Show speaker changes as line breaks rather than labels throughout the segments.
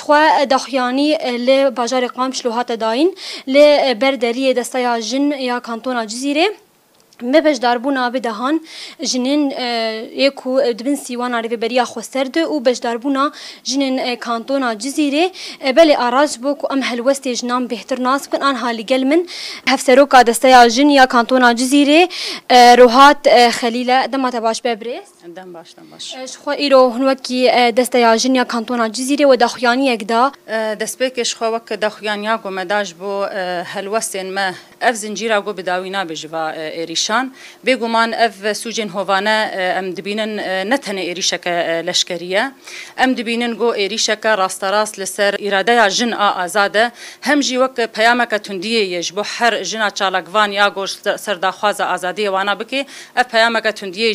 شخوا دخیانی ل باجار قام شلوهات داین ل بردری دستای جن یا کانتونا جزیره مبش داربونا بدهان جنين يكو دبن سيوانا ريبريا خوسترد و بش داربونا جنين كانتونا جزيرة بلي أراج بوكو أم هالوستي جنام بهتر ناس كن أنها لقل من هفسروكا دستيا جن يا كانتونا جزيرة روحات خليلة دما تباش ببريس
دم باش
شخوا إيرو هنوكي دستيا جن يا كانتونا جزيرة ودخياني يقدا
دسبيك شخوا وك دخيانيا قو مداج بو هالوستين ما اف زنجيرا قو بداوينا بجوا إيريشان بيقومان اف سوجين هوفانا ام دبينن نتهن إيريشك لشكرية ام دبينن قو إيريشك راست راست لسر إرادة جن آزاده هم جي وك بيامك تندية يجبو حر جنا چالقوان يا قو سرداخواز آزادية وانا بكي اف بيامك تندية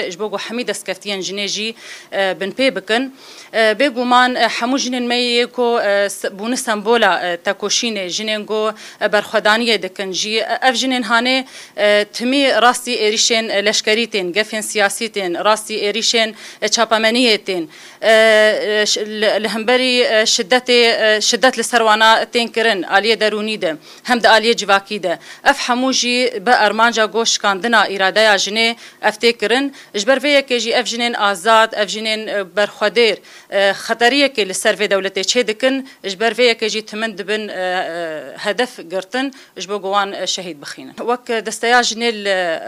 يجبو حميد اسكفتين جنيجي بن بي بكن بيقومان حمو جنين ميكو بون سمبولا تاكوشين جنين قو برخدانية دكن جي اف جنين هاني تمي راستي إيريشين لشكريتين قفين سياسيتين راستي إيريشين چاپامنيتين لهمبري شدت لسروانا تنكرن آلية درونيده هم دا آلية جواكيده اف حموجي بأرمانجا قوش كاندنا إرادايا جني افتكرن اجبر فيا كيجي اف جنين آزاد اف جنين برخدير خطرية كي لسر دولتي چه دكن اجبر فيا كيجي تمن دبن هدف قرتن اجبو قوان شهيد بخينن وك دستيا جنين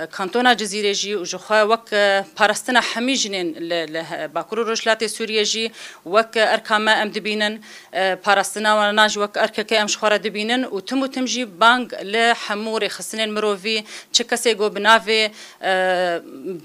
كانتونا جزيرة جي وجخوا وك باراستنا حمي جنين باكورو روشلاتي سوريا جي وك أركاما أم دبينن باراستنا وناج وك أركاكي أم شخورة دبينن وتمو تمجي بانغ لحموري خسنين مروفي چكسي جو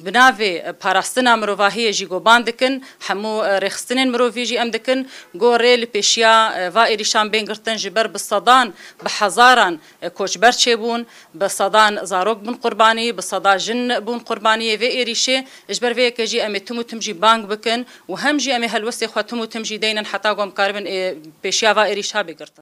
بنافي باراستنا مروفاهي جي جو باندكن حمو رخصنين مروفي جي أم دكن جو ريل بيشيا فائريشان بينغرتن جبر بالصدان بحزاران كوشبر چيبون بالصدان زاروك بن قرباني بالصدا جن بون قربانية في إيريشة إجبر فيها كجي أمي تمو تمجي بانك بكن وهم جي أمي هالوسي خوا تمو تمجي دينا حتى قوم كاربن بيشيا فا إيريشا بقرطن